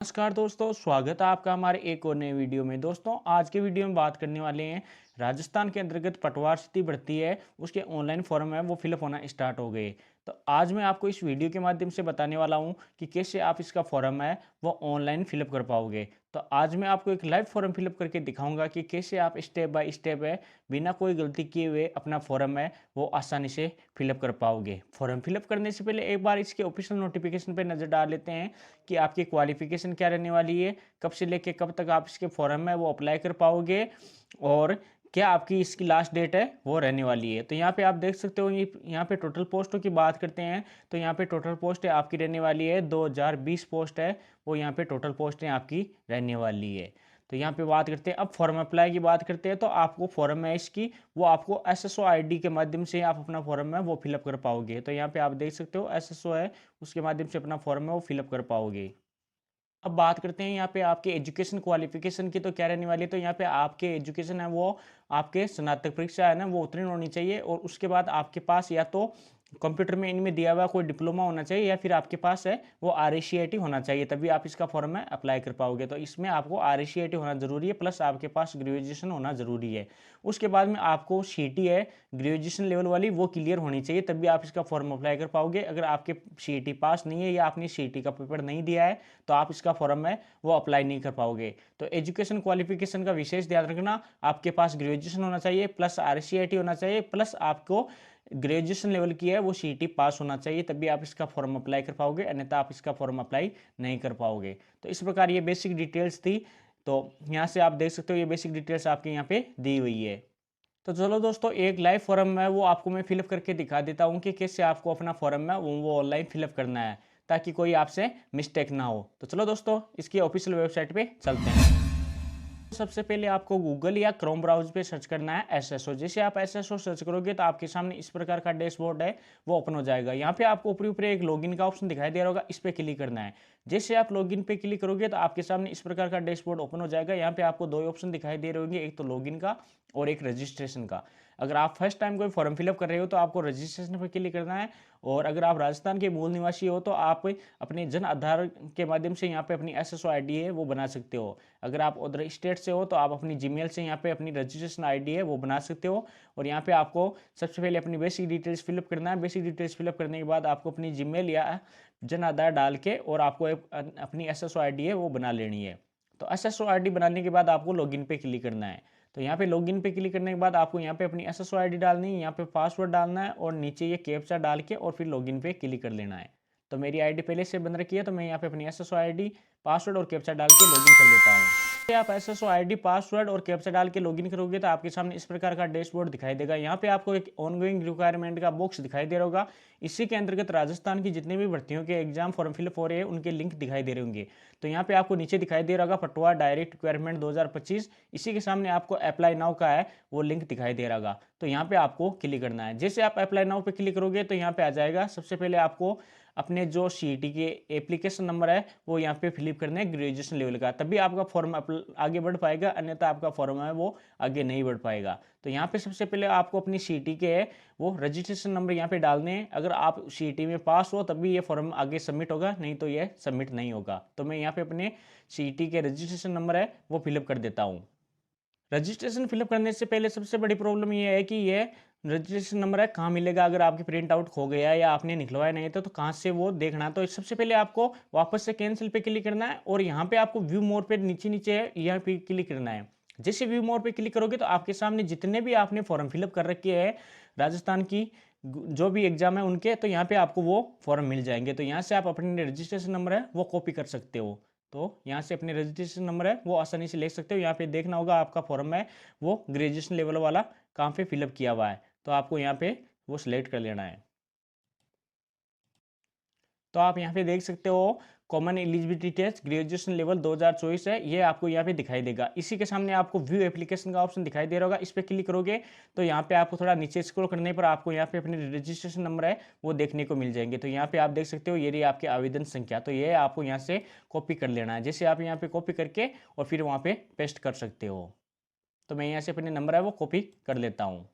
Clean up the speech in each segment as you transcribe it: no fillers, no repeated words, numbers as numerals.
नमस्कार दोस्तों, स्वागत है आपका हमारे एक और नए वीडियो में। दोस्तों, आज के वीडियो में बात करने वाले हैं राजस्थान के अंतर्गत पटवार स्थिति भर्ती है, उसके ऑनलाइन फॉर्म है वो फिलअप होना स्टार्ट हो गए। तो आज मैं आपको इस वीडियो के माध्यम से बताने वाला हूं कि कैसे आप इसका फॉर्म है वो ऑनलाइन फिलअप कर पाओगे। तो आज मैं आपको एक लाइव फॉर्म फिलअप करके दिखाऊंगा कि कैसे आप स्टेप बाय स्टेप है बिना कोई गलती किए हुए अपना फॉर्म है वो आसानी से फिलअप कर पाओगे। फॉर्म फिलअप करने से पहले एक बार इसके ऑफिशियल नोटिफिकेशन पर नज़र डाल लेते हैं कि आपकी क्वालिफिकेशन क्या रहने वाली है, कब से लेके कब तक आप इसके फॉर्म में वो अप्लाई कर पाओगे और क्या आपकी इसकी लास्ट डेट है वो रहने वाली है। तो यहाँ पे आप देख सकते हो, ये यहाँ पे टोटल पोस्टों की बात करते हैं तो यहाँ पे टोटल पोस्ट है आपकी रहने वाली है 2020 पोस्ट है वो यहाँ पे टोटल पोस्ट है आपकी रहने वाली है। तो यहाँ पे बात करते हैं, अब फॉर्म अप्लाई की बात करते हैं तो आपको फॉर्म है इसकी वो आपको एसएसओ आईडी के माध्यम से आप अपना फॉर्म है वो फिलअप कर पाओगे। तो यहाँ पे आप देख सकते हो एसएसओ है, उसके माध्यम से अपना फॉर्म है वो फिलअप कर पाओगे। अब बात करते हैं यहाँ पे आपके एजुकेशन क्वालिफिकेशन की, तो क्या रहने वाली है। तो यहाँ पे आपके एजुकेशन है वो आपके स्नातक परीक्षा है ना वो उत्तीर्ण होनी चाहिए और उसके बाद आपके पास या तो कंप्यूटर में इनमें दिया हुआ कोई डिप्लोमा होना चाहिए या फिर आपके पास है वो RACIT होना चाहिए, तभी आप इसका फॉर्म में अप्लाई कर पाओगे। तो इसमें आपको RACIT होना जरूरी है, प्लस आपके पास ग्रेजुएशन होना जरूरी है। उसके बाद में आपको CET है ग्रेजुएशन लेवल वाली वो क्लियर होनी चाहिए, तभी आप इसका फॉर्म अप्लाई कर पाओगे। अगर आपके CET पास नहीं है या आपने CET का पेपर नहीं दिया है तो आप इसका फॉर्म है वो अप्लाई नहीं कर पाओगे। तो एजुकेशन क्वालिफिकेशन का विशेष ध्यान रखना, आपके पास ग्रेजुएशन होना चाहिए प्लस RACIT होना चाहिए, प्लस आपको ग्रेजुएशन लेवल की है वो CET पास होना चाहिए, तभी आप इसका फॉर्म अप्लाई कर पाओगे, अन्यथा आप इसका फॉर्म अप्लाई नहीं कर पाओगे। तो इस प्रकार ये बेसिक डिटेल्स थी। तो यहाँ से आप देख सकते हो ये बेसिक डिटेल्स आपके यहाँ पे दी हुई है। तो चलो दोस्तों, एक लाइव फॉर्म है वो आपको मैं फिलअप करके दिखा देता हूँ कि कैसे आपको अपना फॉर्म है वो ऑनलाइन फिलअप करना है, ताकि कोई आपसे मिस्टेक ना हो। तो चलो दोस्तों, इसकी ऑफिशियल वेबसाइट पे चलते हैं। सबसे पहले आपको गूगल या क्रोम ब्राउज़र पे सर्च करना है एसएसओ। जैसे आप एसएसओ सर्च करोगे तो आपके सामने इस प्रकार का डैशबोर्ड है वो ओपन हो जाएगा। यहाँ पे आपको ऊपरी ऊपरी एक लॉगिन का ऑप्शन दिखाई दे रहा होगा, इस पर क्लिक करना है। जैसे आप लॉगिन पे क्लिक करोगे तो आपके सामने इस प्रकार का डैशबोर्ड ओपन हो जाएगा। यहाँ पे आपको दो ऑप्शन दिखाई दे रहे होंगे, एक तो लॉगिन का और एक रजिस्ट्रेशन का। अगर आप फर्स्ट टाइम कोई फॉर्म फिलअप कर रहे हो तो आपको रजिस्ट्रेशन पर क्लिक करना है, और अगर आप राजस्थान के मूल निवासी हो तो आप अपने जन आधार के माध्यम से यहाँ पे अपनी एसएसओ आईडी है वो बना सकते हो। अगर आप अदर स्टेट से हो तो आप अपनी जीमेल से यहाँ पे अपनी रजिस्ट्रेशन आईडी है वो बना सकते हो। और यहाँ पे आपको सबसे पहले अपनी बेसिक डिटेल्स फिलअप करना है। बेसिक डिटेल्स फिलअप करने के बाद आपको अपनी जीमेल या जन आधार डाल के और आपको अपनी एसएसओ आईडी है वो बना लेनी है। तो एसएसओ आईडी बनाने के बाद आपको लॉगिन पे क्लिक करना है। तो यहाँ पे लॉगिन पे क्लिक करने के बाद आपको यहाँ पे अपनी एसएसओ आईडी डालनी है, यहाँ पे पासवर्ड डालना है और नीचे ये कैप्चा डाल के और फिर लॉगिन पे क्लिक कर लेना है। तो मेरी आईडी पहले से बन रखी है तो मैं यहाँ पे अपनी एसएसओ आईडी पासवर्ड और कैप्चा डाल के लॉगिन कर लेता हूँ। आप एसएसओ आईडी पासवर्ड और कैप्चा डाल के लॉगिन करोगे तो आपके सामने इस प्रकार का डैशबोर्ड दिखाई देगा। यहाँ पे आपको एक ऑनगोइंग रिक्वायरमेंट का बॉक्स दिखाई दे रहा होगा। इसी के अंतर्गत राजस्थान की जितनी भी भर्तियों के एग्जाम फॉर्म फिलअप हो रहे हैं उनके लिंक दिखाई दे रहे होंगे। तो यहाँ पे आपको नीचे दिखाई दे रहा होगा पटवार डायरेक्ट रिक्वायरमेंट 2025, इसी के सामने आपको अप्लाई नाउ का है वो लिंक दिखाई दे रहा होगा। तो यहाँ पे आपको क्लिक करना है। जैसे आप अप्लाई नाउ पे क्लिक करोगे तो यहाँ पे आ जाएगा, सबसे पहले आपको अपने जो CET के एप्लीकेशन नंबर है वो यहाँ पे फिलअप करना है ग्रेजुएशन लेवल का, तभी आपका फॉर्म आगे बढ़ पाएगा, अन्यथा आपका फॉर्म है वो आगे नहीं बढ़ पाएगा। तो यहाँ पे सबसे पहले आपको अपनी CET के है वो रजिस्ट्रेशन नंबर यहाँ पे डालने हैं। अगर आप CET में पास हो तभी ये फॉर्म आगे सबमिट होगा, नहीं तो ये सबमिट नहीं होगा। तो मैं यहाँ पे अपने CET के रजिस्ट्रेशन नंबर है वो फिलअप कर देता हूँ। रजिस्ट्रेशन फिलअप करने से पहले सबसे बड़ी प्रॉब्लम ये है कि ये रजिस्ट्रेशन नंबर है कहाँ मिलेगा, अगर आपकी प्रिंट आउट खो गया या आपने निकलवाया नहीं था तो कहाँ से वो देखना है। तो सबसे पहले आपको वापस से कैंसिल पे क्लिक करना है और यहाँ पे आपको व्यू मोर पे नीचे नीचे है यहाँ पे क्लिक करना है। जैसे व्यू मोर पे क्लिक करोगे तो आपके सामने जितने भी आपने फॉर्म फिलअप कर रखे हैं राजस्थान की जो भी एग्जाम है उनके, तो यहाँ पे आपको वो फॉर्म मिल जाएंगे। तो यहाँ से आप अपने रजिस्ट्रेशन नंबर है वो कॉपी कर सकते हो। तो यहाँ से अपने रजिस्ट्रेशन नंबर है वो आसानी से ले सकते हो। यहाँ पे देखना होगा आपका फॉर्म है वो ग्रेजुएशन लेवल वाला कहाँ पे फिलअप किया हुआ है, तो आपको यहाँ पे वो सिलेक्ट कर लेना है। तो आप यहाँ पे देख सकते हो common eligibility test graduation level 2024 है, ये आपको यहाँ पे दिखाई देगा। इसी के सामने आपको व्यू एप्लीकेशन का ऑप्शन दिखाई दे रहा होगा, इस पर क्लिक करोगे तो यहाँ पे आपको थोड़ा नीचे स्क्रॉल करने पर आपको यहाँ पे अपने रजिस्ट्रेशन नंबर है वो देखने को मिल जाएंगे। तो यहाँ पे आप देख सकते हो ये रही आपकी आवेदन संख्या, तो ये आपको यहाँ से कॉपी कर लेना है। जैसे आप यहाँ पे कॉपी करके और फिर वहाँ पे पेस्ट कर सकते हो। तो मैं यहाँ से अपने नंबर है वो कॉपी कर लेता हूँ।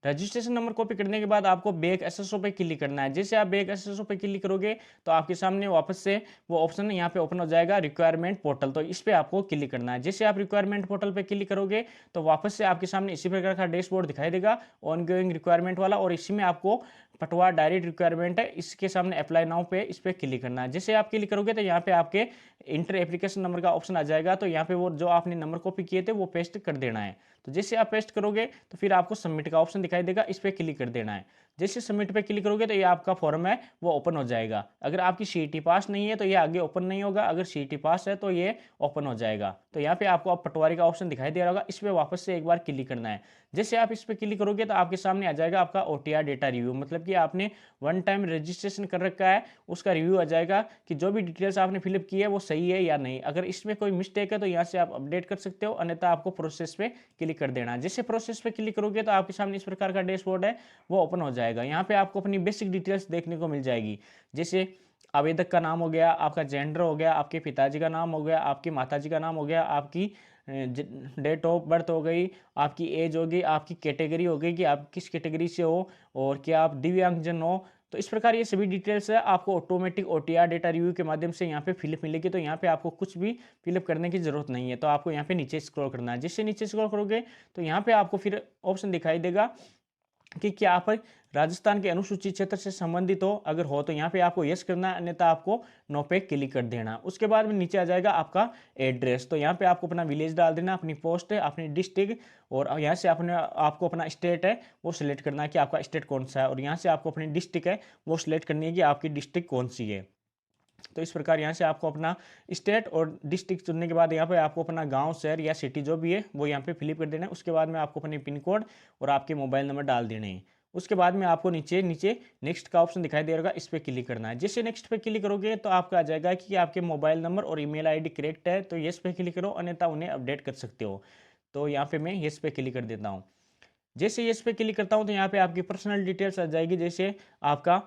रजिस्ट्रेशन नंबर कॉपी करने के बाद आपको बैक एसएसओ पे क्लिक करना है। जैसे आप बैक एसएसओ पे क्लिक करोगे तो आपके सामने वापस से वो ऑप्शन यहाँ पे ओपन हो जाएगा, रिक्वायरमेंट पोर्टल। तो इस पे आपको क्लिक करना है। जैसे आप रिक्वायरमेंट पोर्टल पे क्लिक करोगे तो वापस से आपके सामने इसी प्रकार का डैशबोर्ड दिखाई देगा, ऑन गोइंग रिक्वायरमेंट वाला, और इसी में आपको पटवार डायरेक्ट रिक्वायरमेंट है, इसके सामने अप्लाई नाउ पे इस पर क्लिक करना है। जैसे आप क्लिक करोगे तो यहाँ पे आपके इंटर एप्लीकेशन नंबर का ऑप्शन आ जाएगा। तो यहाँ पे वो जो आपने नंबर कॉपी किए थे वो पेस्ट कर देना है। तो जैसे आप पेस्ट करोगे तो फिर आपको सबमिट का ऑप्शन दिखाई देगा, इस पर क्लिक कर देना है। जैसे सबमिट पे क्लिक करोगे तो ये आपका फॉर्म है वो ओपन हो जाएगा। अगर आपकी सीईटी पास नहीं है तो ये आगे ओपन नहीं होगा, अगर सीईटी पास है तो ये ओपन हो जाएगा। तो यहाँ पे आपको अब पटवारी का ऑप्शन दिखाई दे रहा होगा, इस पर वापस से एक बार क्लिक करना है। जैसे आप इस पर क्लिक करोगे तो आपके सामने आ जाएगा आपका ओटीआर डेटा रिव्यू, मतलब कि आपने वन टाइम रजिस्ट्रेशन कर रखा है, उसका रिव्यू आ जाएगा कि जो भी डिटेल्स आपने फिलअप की है वो सही है या नहीं। अगर इसमें कोई मिस्टेक है तो यहाँ से आप अपडेट कर सकते हो, अन्यथा आपको प्रोसेस पे क्लिक कर देना है। जैसे प्रोसेस पे क्लिक करोगे तो आपके सामने इस प्रकार का डैशबोर्ड है वो ओपन हो जाएगा। यहाँ पे आपको अपनी बेसिक डिटेल्स देखने को मिल जाएगी, जैसे आवेदक का नाम हो गया, आपका जेंडर हो गया, आपके पिताजी का नाम हो गया, आपकी माताजी का नाम हो गया, आपकी डेट ऑफ बर्थ हो गई, आपकी एज होगी, आपकी कैटेगरी हो गई कि आप किस कैटेगरी से हो, और क्या आप दिव्यांगजन हो। तो इस प्रकार ये सभी डिटेल्स है आपको ऑटोमेटिक ओटीआर डेटा रिव्यू के माध्यम से यहाँ पे फिलअप मिलेगी। तो यहाँ पे आपको कुछ भी फिलअप करने की जरूरत नहीं है। तो आपको यहाँ पे नीचे स्क्रॉल करना है। जिससे नीचे स्क्रॉल करोगे तो यहाँ पे आपको फिर ऑप्शन दिखाई देगा कि क्या आप राजस्थान के अनुसूचित क्षेत्र से संबंधित हो, अगर हो तो यहाँ पे आपको यस करना है, अन्यथा आपको नो पे क्लिक कर देना। उसके बाद में नीचे आ जाएगा आपका एड्रेस। तो यहाँ पे आपको अपना विलेज डाल देना, अपनी पोस्ट है, अपनी डिस्ट्रिक्ट, और यहाँ से अपने आपको अपना स्टेट है वो सिलेक्ट करना है कि आपका स्टेट कौन सा है, और यहाँ से आपको अपनी डिस्ट्रिक्ट है वो सिलेक्ट करनी है कि आपकी डिस्ट्रिक्ट कौन सी है। तो इस प्रकार यहाँ से आपको अपना स्टेट और डिस्ट्रिक्ट चुनने के बाद यहाँ पे आपको अपना गांव, शहर या सिटी जो भी है वो यहाँ पे फिलिप कर देना है। उसके बाद में आपको अपने पिन कोड और आपके मोबाइल नंबर डाल देने हैं। उसके बाद में आपको नीचे नीचे नेक्स्ट का ऑप्शन दिखाई दे रहा है, इस पर क्लिक करना है। जैसे नेक्स्ट पे क्लिक करोगे तो आपका आ जाएगा कि आपके मोबाइल नंबर और ईमेल आईडी करेक्ट है, तो येस पे क्लिक करो, अन्यथा उन्हें अपडेट कर सकते हो। तो यहाँ पे मैं येस पे क्लिक कर देता हूँ। जैसे येस पे क्लिक करता हूँ तो यहाँ पे आपकी पर्सनल डिटेल्स आ जाएगी, जैसे आपका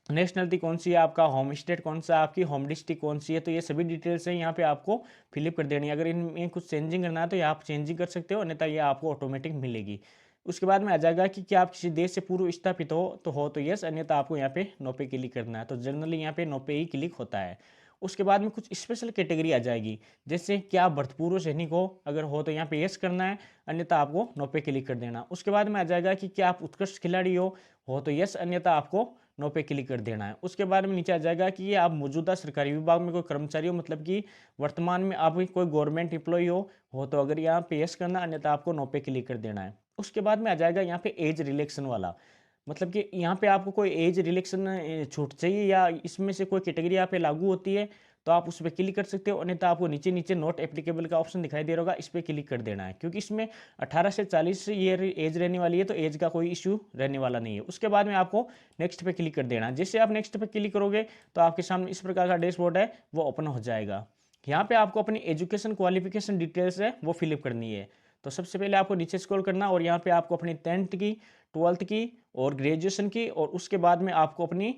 नेशनलिटी कौन सी है, आपका होम स्टेट कौन सा, आपकी होम डिस्ट्रिक्ट कौन सी है। तो ये सभी डिटेल्स हैं यहाँ पे आपको फिलअप कर देनी है। अगर इनमें कुछ चेंजिंग करना है तो ये आप चेंजिंग कर सकते हो, अन्यथा ये आपको ऑटोमेटिक मिलेगी। उसके बाद में आ जाएगा कि क्या आप किसी देश से पूर्व स्थापित हो तो यस, अन्यथा आपको यहाँ पे नो पे क्लिक करना है। तो जनरली यहाँ पे नो पे ही क्लिक होता है। उसके बाद में कुछ स्पेशल कैटेगरी आ जाएगी, जैसे क्या आप भूतपूर्व सैनिक हो, अगर हो तो यहाँ पे यस करना है, अन्यथा आपको नो पे क्लिक कर देना। उसके बाद में आ जाएगा कि क्या आप उत्कृष्ट खिलाड़ी हो तो यस, अन्यथा आपको नो पे क्लिक कर देना है। उसके बाद में नीचे आ जाएगा कि ये आप मौजूदा सरकारी विभाग में कोई कर्मचारी हो, मतलब कि वर्तमान में आप कोई गवर्नमेंट एम्प्लॉय हो तो अगर यहाँ पे यस करना, अन्यथा आपको नो पे क्लिक कर देना है। उसके बाद में आ जाएगा यहाँ पे एज रिलेक्शन वाला, मतलब कि यहाँ पे आपको कोई एज रिलेक्शन छूट चाहिए या इसमें से कोई कैटेगरी यहाँ पे लागू होती है तो आप उस पर क्लिक कर सकते हो, अन्यथा आपको नीचे नीचे नॉट एप्लीकेबल का ऑप्शन दिखाई दे रहा होगा, इस पर क्लिक कर देना है, क्योंकि इसमें 18 से 40 ईयर एज रहने वाली है, तो एज का कोई इशू रहने वाला नहीं है। उसके बाद में आपको नेक्स्ट पे क्लिक कर देना है। जैसे आप नेक्स्ट पे क्लिक करोगे तो आपके सामने इस प्रकार का डैशबोर्ड है वो ओपन हो जाएगा। यहाँ पे आपको अपनी एजुकेशन क्वालिफिकेशन डिटेल्स है वो फिलअप करनी है। तो सबसे पहले आपको नीचे स्क्रॉल करना और यहाँ पे आपको अपनी 10th की, 12th की और ग्रेजुएशन की, और उसके बाद में आपको अपनी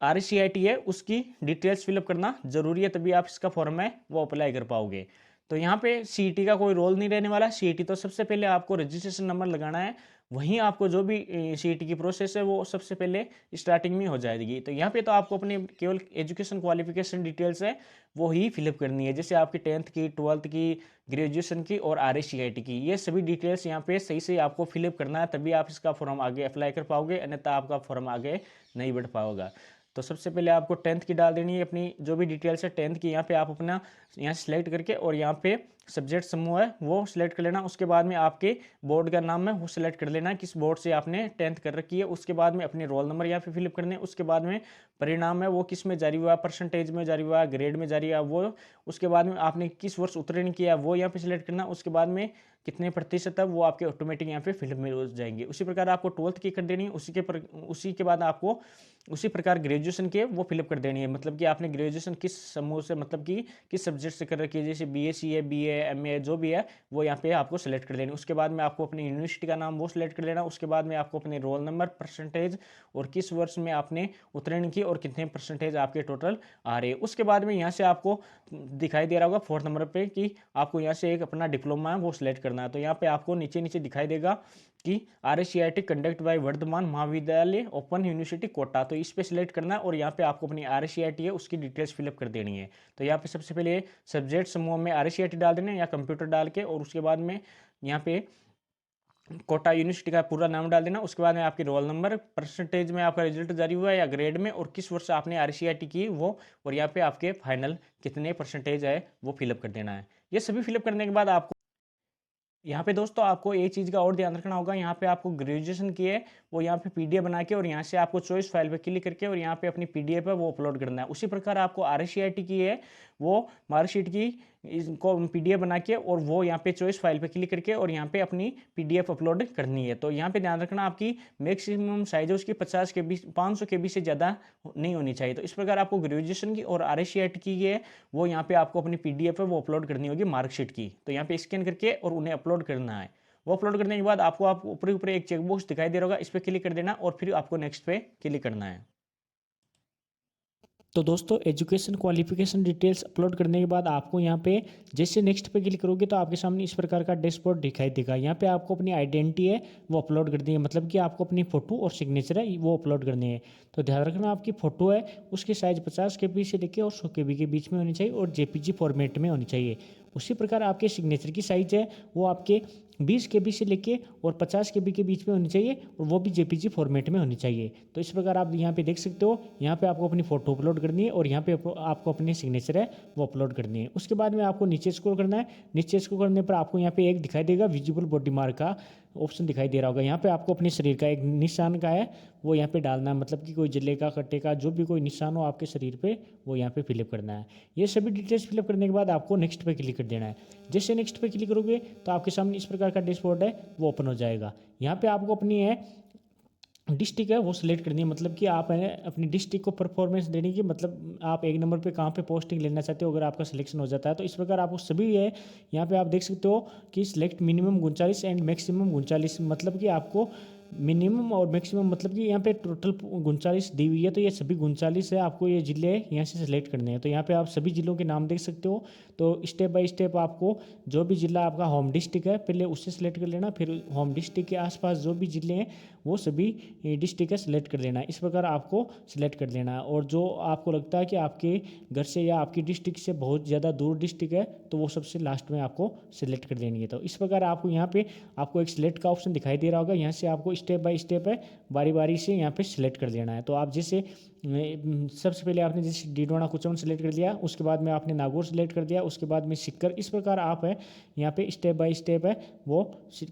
RCIT है उसकी डिटेल्स फिलअप करना जरूरी है, तभी आप इसका फॉर्म है वो अप्लाई कर पाओगे। तो यहाँ पे CET का कोई रोल नहीं रहने वाला। CET तो सबसे पहले आपको रजिस्ट्रेशन नंबर लगाना है, वहीं आपको जो भी CET की प्रोसेस है वो सबसे पहले स्टार्टिंग में हो जाएगी। तो यहाँ पे तो आपको अपने केवल एजुकेशन क्वालिफिकेशन डिटेल्स है वो ही फिलअप करनी है, जैसे आपकी 10th की, 12th की, ग्रेजुएशन की और RCIT की, ये सभी डिटेल्स यहाँ पे सही से आपको फिलअप करना है, तभी आप इसका फॉर्म आगे अप्लाई कर पाओगे, अन्यथा आपका फॉर्म आगे नहीं बढ़ पाओगा। तो सबसे पहले आपको 10th की डाल देनी है, अपनी जो भी डिटेल्स है 10th की यहाँ पे आप अपना यहाँ सेलेक्ट करके और यहाँ पे सब्जेक्ट समूह है वो सिलेक्ट कर लेना। उसके बाद में आपके बोर्ड का नाम है वो सिलेक्ट कर लेना, किस बोर्ड से आपने 10th कर रखी है। उसके बाद में अपने रोल नंबर यहाँ पे फिलअप करने। उसके बाद में परिणाम है वो किस में जारी हुआ, परसेंटेज में जारी हुआ, ग्रेड में जारी हुआ वो। उसके बाद में आपने किस वर्ष उत्तीर्ण किया वो यहाँ पे सिलेक्ट करना। उसके बाद में कितने प्रतिशत है वो आपके ऑटोमेटिक यहाँ पे फिलअप में हो जाएंगे। उसी प्रकार आपको 12th की कर देनी है, उसी के बाद आपको उसी प्रकार ग्रेजुएशन के वो फिलअप कर देनी है, मतलब कि आपने ग्रेजुएशन किस समूह से, मतलब कि किस सब्जेक्ट से कर रखी है, जैसे BSc है, BA, MA जो भी है वो यहाँ पे आपको सेलेक्ट कर देनी। उसके बाद में आपको अपनी यूनिवर्सिटी का नाम वो सिलेक्ट कर लेना। उसके बाद में आपको अपने रोल नंबर, परसेंटेज और किस वर्ष में आपने उत्तीर्ण की और कितने परसेंटेज आपके टोटल आ रहे हैं। उसके बाद में यहाँ से आपको दिखाई दे रहा होगा 4th नंबर पे कि आपको यहाँ से एक अपना डिप्लोमा है वो सिलेक्ट करना डालना है। तो यहाँ पे आपको नीचे नीचे दिखाई देगा कि RSCIT कंडक्ट बाय वर्धमान महाविद्यालय ओपन यूनिवर्सिटी कोटा, तो इस पर सिलेक्ट करना है और यहाँ पे आपको अपनी RSCIT है उसकी डिटेल्स फिलअप कर देनी है। तो यहाँ पे सबसे पहले सब्जेक्ट समूह में RSCIT डाल देना है या कंप्यूटर डाल के, और उसके बाद में यहाँ पे कोटा यूनिवर्सिटी का पूरा नाम डाल देना। उसके बाद में आपके रोल नंबर, परसेंटेज में आपका रिजल्ट जारी हुआ है या ग्रेड में, और किस वर्ष आपने RSCIT की वो, और यहाँ पे आपके फाइनल कितने परसेंटेज है वो फिलअप कर देना है। ये सभी फिलअप करने के बाद आपको यहाँ पे दोस्तों आपको एक चीज़ का और ध्यान रखना होगा, यहाँ पे आपको ग्रेजुएशन की है वो यहाँ पे PDF बना के और यहाँ से आपको चॉइस फाइल पे क्लिक करके और यहाँ पे अपनी PDF है वो अपलोड करना है। उसी प्रकार आपको RSCIT की है वो मार्कशीट की इसको PDF बना के और वो यहाँ पे चॉइस फाइल पे क्लिक करके और यहाँ पे अपनी PDF अपलोड करनी है। तो यहाँ पे ध्यान रखना आपकी मैक्सिमम साइज है उसकी 50 KB 500 KB से ज़्यादा नहीं होनी चाहिए। तो इस प्रकार आपको ग्रेजुएशन की और RSCIT की है वो यहाँ पे आपको अपनी PDF है वो अपलोड करनी होगी मार्कशीट की। तो यहाँ पे स्कैन करके और उन्हें अपलोड करना है। वो अपलोड करने के बाद आपको आप ऊपर ऊपर एक चेकबॉक्स दिखाई दे रहा होगा, इस पर क्लिक कर देना और फिर आपको नेक्स्ट पे क्लिक करना है। तो दोस्तों एजुकेशन क्वालिफिकेशन डिटेल्स अपलोड करने के बाद आपको यहाँ पे जैसे नेक्स्ट पे क्लिक करोगे तो आपके सामने इस प्रकार का डैशबोर्ड दिखाई देगा। यहाँ पे आपको अपनी आइडेंटिटी है वो अपलोड करनी है, मतलब कि आपको अपनी फ़ोटो और सिग्नेचर है वो अपलोड करनी है। तो ध्यान रखना आपकी फ़ोटो है उसकी साइज़ 50 KB से लेकर और 100 KB के बीच में होनी चाहिए और JPG फॉर्मेट में होनी चाहिए। उसी प्रकार आपके सिग्नेचर की साइज़ है वो आपके 20 KB से लेके और 50 KB के बीच में होनी चाहिए और वो भी JPG फॉर्मेट में होनी चाहिए। तो इस प्रकार आप यहाँ पे देख सकते हो, यहाँ पे आपको अपनी फ़ोटो अपलोड करनी है और यहाँ पे आपको अपनी सिग्नेचर है वो अपलोड करनी है। उसके बाद में आपको नीचे स्क्रॉल करना है। नीचे स्क्रॉल करने पर आपको यहाँ पे एक दिखाई देगा विजिबल बॉडी मार्क का ऑप्शन दिखाई दे रहा होगा। यहाँ पे आपको अपने शरीर का एक निशान का है वो यहाँ पे डालना है, मतलब कि कोई जले का कट्टे का जो भी कोई निशान हो आपके शरीर पे वो यहाँ पे फिलअप करना है। ये सभी डिटेल्स फिलअप करने के बाद आपको नेक्स्ट पे क्लिक कर देना है। जैसे नेक्स्ट पे क्लिक करोगे तो आपके सामने इस प्रकार का डैशबोर्ड है वो ओपन हो जाएगा। यहाँ पे आपको अपनी है डिस्ट्रिक्ट है वो सिलेक्ट करनी है, मतलब कि आप है अपनी डिस्ट्रिक्ट को परफॉर्मेंस देने की, मतलब आप एक नंबर पे कहाँ पे पोस्टिंग लेना चाहते हो अगर आपका सिलेक्शन हो जाता है। तो इस प्रकार आपको सभी है यहाँ पे आप देख सकते हो कि सिलेक्ट मिनिमम 39 एंड मैक्सिमम 39, मतलब कि आपको मिनिमम और मैक्सिमम, मतलब कि यहाँ पे टोटल 39 दी हुई है। तो ये सभी 39 है, आपको ये ज़िले यहाँ से सिलेक्ट करने हैं। तो यहाँ पे आप सभी ज़िलों के नाम देख सकते हो। तो स्टेप बाय स्टेप आपको जो भी ज़िला आपका होम डिस्ट्रिक्ट है पहले उससे सिलेक्ट कर लेना, फिर होम डिस्ट्रिक्ट के आसपास जो भी ज़िले हैं वो सभी डिस्ट्रिक्ट है सिलेक्ट कर लेना है। इस प्रकार आपको सिलेक्ट कर लेना है और जो आपको लगता है कि आपके घर से या आपकी डिस्ट्रिक्ट से बहुत ज़्यादा दूर डिस्ट्रिक्ट है तो वो सबसे लास्ट में आपको सिलेक्ट कर देनी है। तो इस प्रकार आपको यहाँ पे आपको एक सिलेक्ट का ऑप्शन दिखाई दे रहा होगा, यहाँ से आपको स्टेप बाय स्टेप है बारी बारी से यहाँ पे सिलेक्ट कर लेना है। तो आप जैसे सबसे पहले आपने जैसे डीडवाना कुचामन सेलेक्ट कर लिया, उसके बाद में आपने नागौर सेलेक्ट कर दिया, उसके बाद में सिक्कर। इस प्रकार आप है यहाँ पे स्टेप बाय स्टेप है वो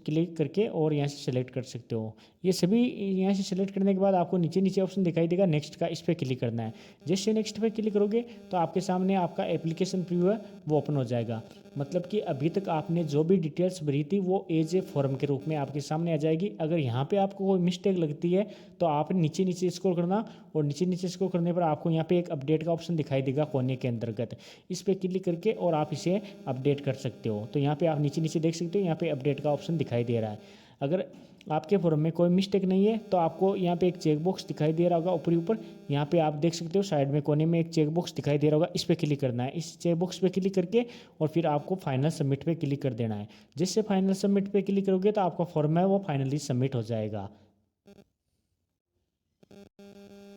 क्लिक करके और यहाँ से सेलेक्ट कर सकते हो। ये सभी यहाँ से सेलेक्ट करने के बाद आपको नीचे नीचे ऑप्शन दिखाई देगा नेक्स्ट का, इस पर क्लिक करना है। जैसे नेक्स्ट पे क्लिक करोगे तो आपके सामने आपका एप्लीकेशन प्रीव्यू है वो ओपन हो जाएगा, मतलब कि अभी तक आपने जो भी डिटेल्स भरी थी वो एज ए फॉर्म के रूप में आपके सामने आ जाएगी। अगर यहाँ पे आपको कोई मिस्टेक लगती है तो आप नीचे नीचे स्क्रॉल करना और नीचे नीचे स्क्रॉल करने पर आपको यहाँ पे एक अपडेट का ऑप्शन दिखाई देगा कोने के अंतर्गत, इस पर क्लिक करके और आप इसे अपडेट कर सकते हो। तो यहाँ पे आप नीचे नीचे देख सकते हो यहाँ पे अपडेट का ऑप्शन दिखाई दे रहा है। अगर आपके फॉर्म में कोई मिस्टेक नहीं है तो आपको यहाँ पे एक चेक बॉक्स दिखाई दे रहा होगा ऊपरी ऊपर, यहाँ पे आप देख सकते हो साइड में कोने में एक चेक बॉक्स दिखाई दे रहा होगा, इस पर क्लिक करना है। इस चेक बॉक्स पे क्लिक करके और फिर आपको फाइनल सबमिट पे क्लिक कर देना है। जिससे फाइनल सबमिट पे क्लिक करोगे तो आपका फॉर्म है वो फाइनली सबमिट हो जाएगा।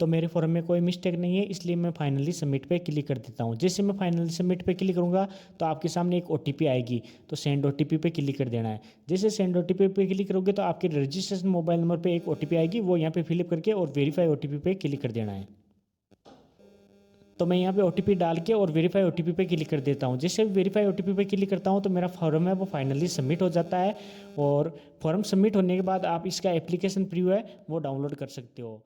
तो मेरे फॉर्म में कोई मिस्टेक नहीं है इसलिए मैं फाइनली सबमिट पे क्लिक कर देता हूँ। जैसे मैं फाइनली सबमिट पे क्लिक करूँगा तो आपके सामने एक OTP आएगी, तो सेंड OTP पे क्लिक कर देना है। जैसे सेंड OTP पे क्लिक करोगे तो आपके रजिस्ट्रेशन मोबाइल नंबर पे एक OTP आएगी, वो यहाँ पे फिलअप करके और वेरीफाई OTP पे क्लिक कर देना है। तो मैं यहाँ पे OTP डाल के और वेरीफाई OTP पे क्लिक कर देता हूँ। जैसे वेरीफाई OTP पे क्लिक करता हूँ तो मेरा फॉर्म है वो फाइनली सबमिट हो जाता है और फॉर्म सबमिट होने के बाद आप इसका एप्लीकेशन प्रीव्यू है वो डाउनलोड कर सकते हो।